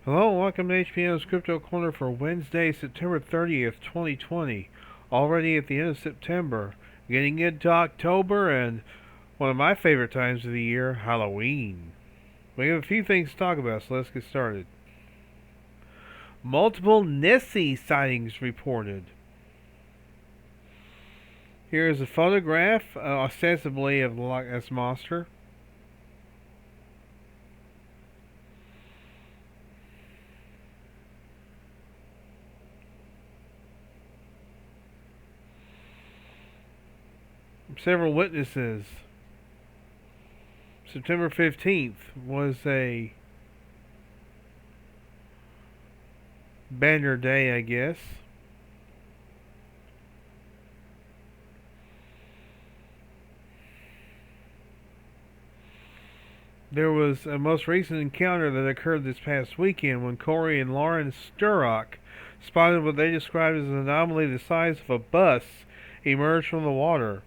Hello and welcome to HBM's Crypto-Corner for Wednesday, September 30th, 2020. Already at the end of September, getting into October and one of my favorite times of the year, Halloween. We have a few things to talk about, so let's get started. Multiple Nessie sightings reported. Here is a photograph, ostensibly of the Loch Ness Monster. Several witnesses. September 15th was a banner day, I guess. There was a most recent encounter that occurred this past weekend when Corey and Lauren Sturrock spotted what they described as an anomaly the size of a bus emerge from the water.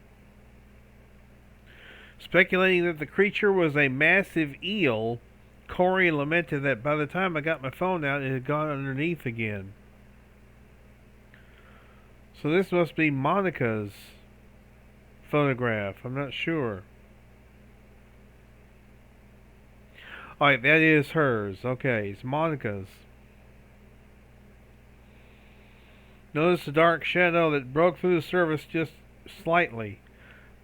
Speculating that the creature was a massive eel, Corey lamented that by the time I got my phone out, it had gone underneath again. So this must be Monica's photograph. I'm not sure. Alright, that is hers. Okay, it's Monica's. Notice the dark shadow that broke through the surface just slightly.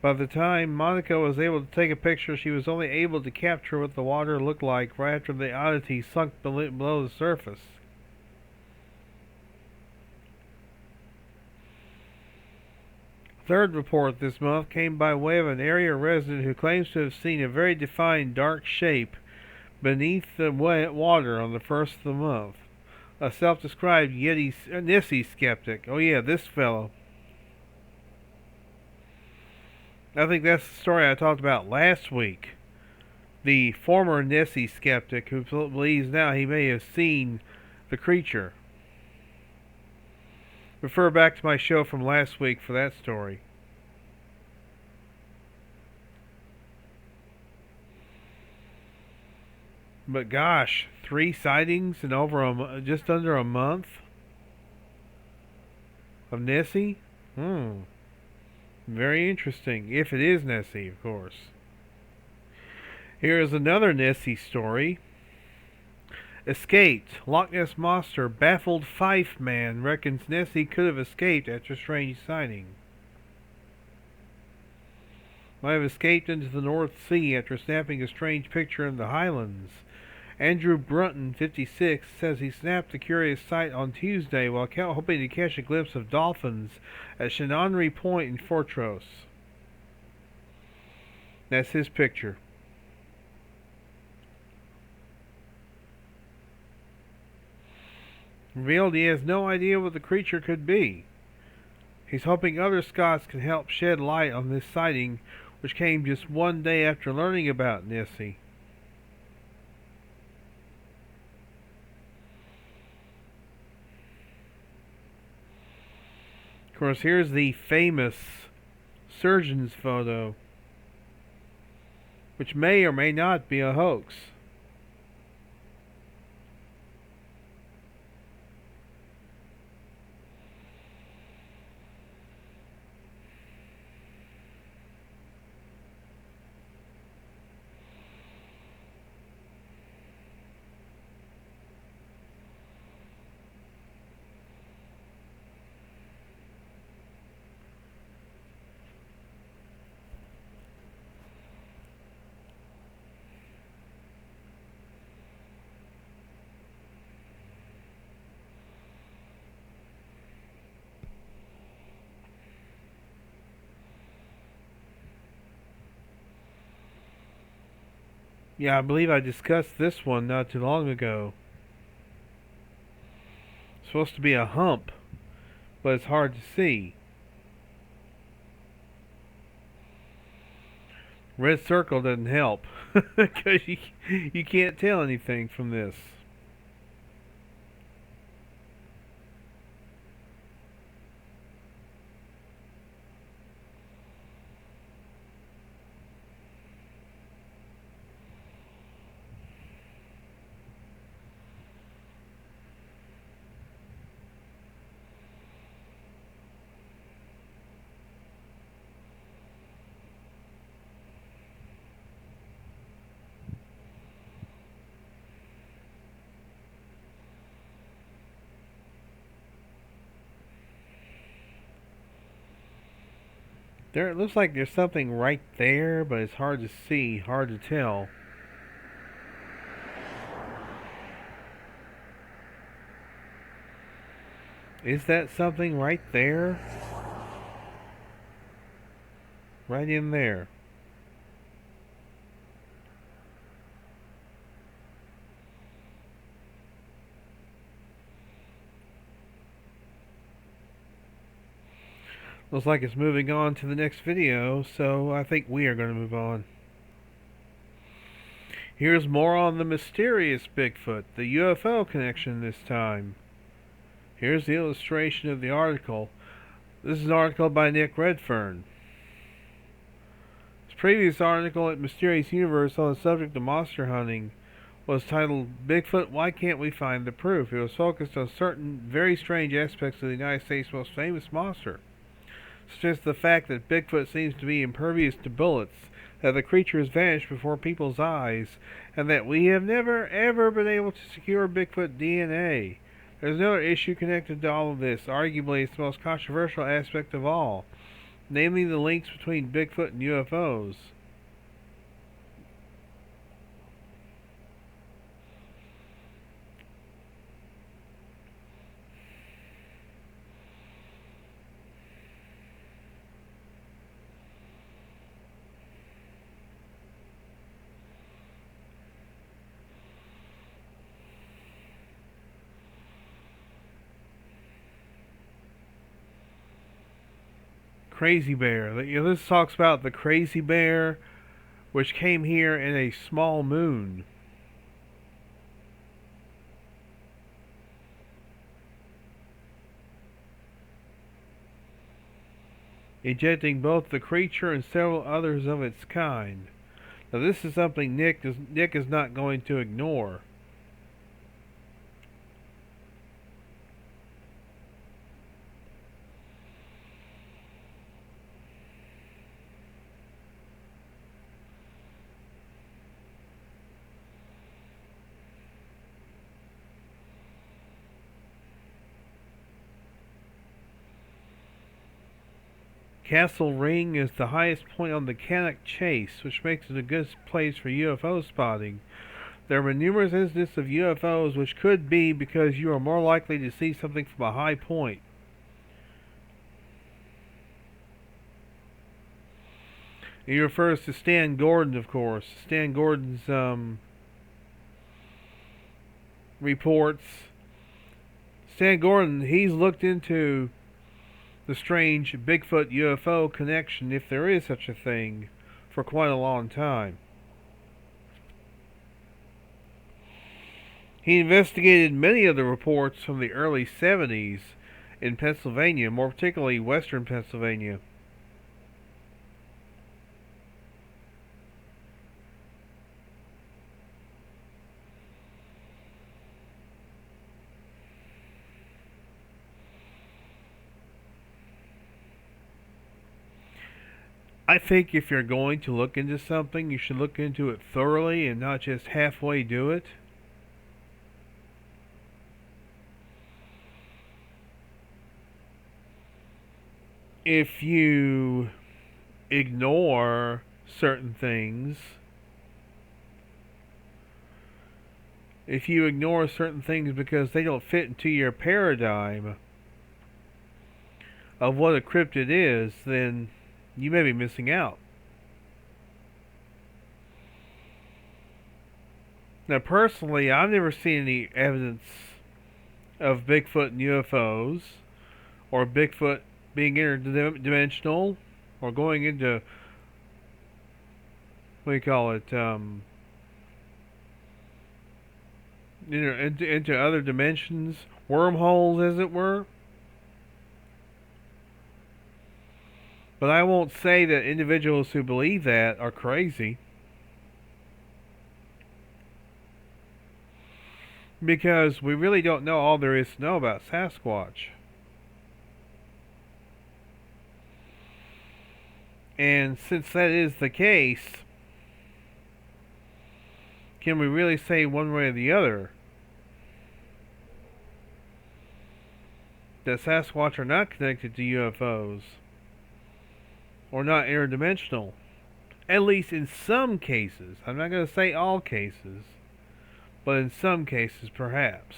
By the time Monica was able to take a picture, she was only able to capture what the water looked like right after the oddity sunk below the surface. Third report this month came by way of an area resident who claims to have seen a very defined dark shape beneath the water on the first of the month. A self-described Nessie skeptic. Oh yeah, this fellow. I think that's the story I talked about last week. The former Nessie skeptic who believes now he may have seen the creature. Refer back to my show from last week for that story. But gosh, 3 sightings in just under a month of Nessie? Very interesting, if it is Nessie, of course. Here is another Nessie story. Escaped. Loch Ness Monster baffled Fife man reckons Nessie could have escaped after strange sighting. Might have escaped into the North Sea after snapping a strange picture in the Highlands. Andrew Brunton, 56, says he snapped the curious sight on Tuesday while hoping to catch a glimpse of dolphins at Shenandoah Point in Fortrose. That's his picture. Revealed he has no idea what the creature could be. He's hoping other Scots can help shed light on this sighting, which came just one day after learning about Nessie. Of course, here's the famous surgeon's photo, which may or may not be a hoax. Yeah, I believe I discussed this one not too long ago. It's supposed to be a hump, but it's hard to see. Red circle doesn't help because you can't tell anything from this. There, it looks like there's something right there, but it's hard to see, hard to tell. Is that something right there? Right in there. Looks like it's moving on to the next video, so I think we are going to move on. Here's more on the mysterious Bigfoot, the UFO connection this time. Here's the illustration of the article. This is an article by Nick Redfern. His previous article at Mysterious Universe on the subject of monster hunting was titled Bigfoot, Why Can't We Find the Proof? It was focused on certain very strange aspects of the United States' most famous monster, such as the fact that Bigfoot seems to be impervious to bullets, that the creature has vanished before people's eyes, and that we have never ever been able to secure Bigfoot DNA. There's another issue connected to all of this. Arguably, it's the most controversial aspect of all, namely the links between Bigfoot and UFOs. Crazy bear. This talks about the crazy bear, which came here in a small moon. Ejecting both the creature and several others of its kind. Now this is something Nick is not going to ignore. Castle Ring is the highest point on the Cannock Chase, which makes it a good place for UFO spotting. There have been numerous incidents of UFOs, which could be because you are more likely to see something from a high point. He refers to Stan Gordon, of course. Stan Gordon's reports. Stan Gordon, he's looked into the strange Bigfoot UFO connection, if there is such a thing, for quite a long time. He investigated many of the reports from the early 70s in Pennsylvania, more particularly western Pennsylvania. I think if you're going to look into something, you should look into it thoroughly and not just halfway do it. If you ignore certain things, because they don't fit into your paradigm of what a cryptid is, then you may be missing out. Now, personally, I've never seen any evidence of Bigfoot and UFOs, or Bigfoot being interdimensional, or going into, what do you call it, into other dimensions, wormholes, as it were. But I won't say that individuals who believe that are crazy, because we really don't know all there is to know about Sasquatch. And since that is the case, can we really say one way or the other that Sasquatch are not connected to UFOs? or not interdimensional. At least in some cases. I'm not going to say all cases, but in some cases, perhaps.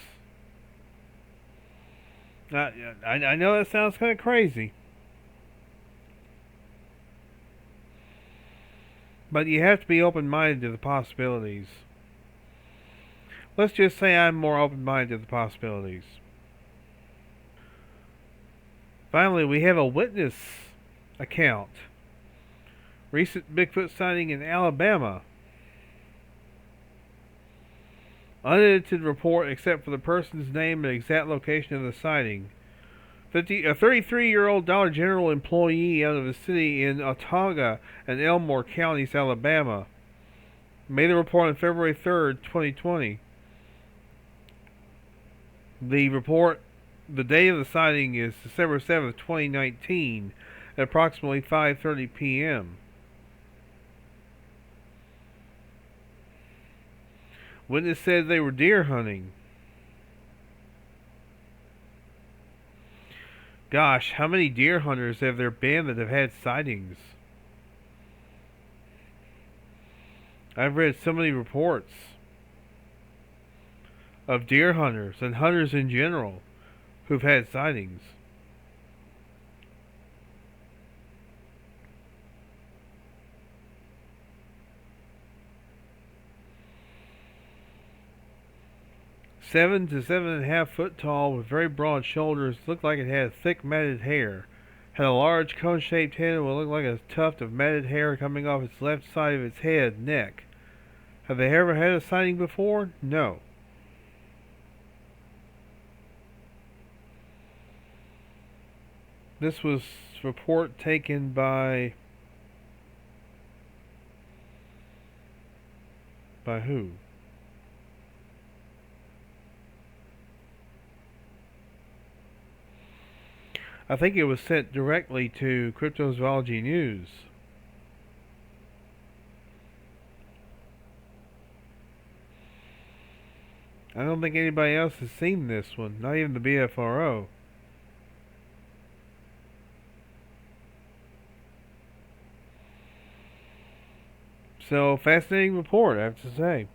I know that sounds kind of crazy, but you have to be open-minded to the possibilities. Let's just say I'm more open-minded to the possibilities. Finally, we have a witness account. Recent Bigfoot sighting in Alabama. Unedited report except for the person's name and exact location of the sighting. A 33-year-old Dollar General employee out of the city in Autauga and Elmore counties, Alabama, made the report on February 3rd, 2020. The date of the sighting is December 7th, 2019, at approximately 5:30 p.m. Witness said they were deer hunting. Gosh, how many deer hunters have there been that have had sightings? I've read so many reports of deer hunters and hunters in general who've had sightings. Seven to 7.5 foot tall with very broad shoulders, looked like it had thick matted hair. Had a large cone-shaped head and would look like a tuft of matted hair coming off its left side of its head, neck. Have they ever had a sighting before? No. This was a report taken by who? I think it was sent directly to Cryptozoology News. I don't think anybody else has seen this one, not even the BFRO. So, fascinating report, I have to say.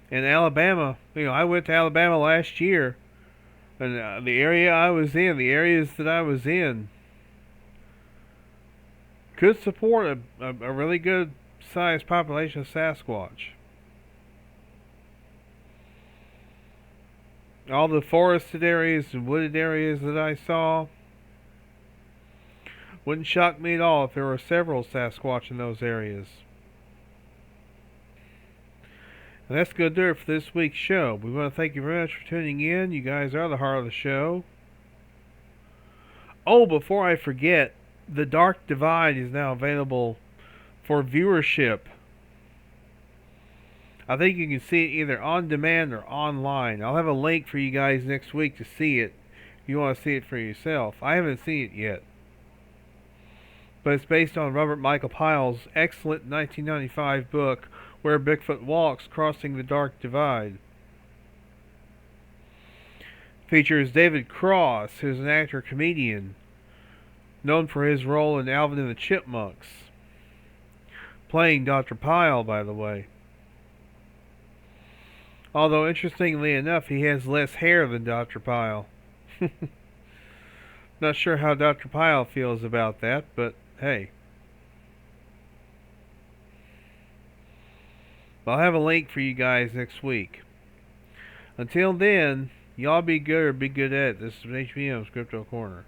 In Alabama, I went to Alabama last year, and the areas that I was in, could support a really good sized population of Sasquatch. All the forested areas and wooded areas that I saw, wouldn't shock me at all if there were several Sasquatch in those areas. And that's going to do it for this week's show. We want to thank you very much for tuning in. You guys are the heart of the show. Oh, before I forget, The Dark Divide is now available for viewership. I think you can see it either on demand or online. I'll have a link for you guys next week to see it if you want to see it for yourself. I haven't seen it yet, but it's based on Robert Michael Pyle's excellent 1995 book, Where Bigfoot Walks, Crossing the Dark Divide. Features David Cross, who's an actor-comedian, known for his role in Alvin and the Chipmunks. Playing Dr. Pyle, by the way. Although, interestingly enough, he has less hair than Dr. Pyle. Not sure how Dr. Pyle feels about that, but hey. I'll have a link for you guys next week. Until then, y'all be good or be good at it. This is HBM's Crypto Corner.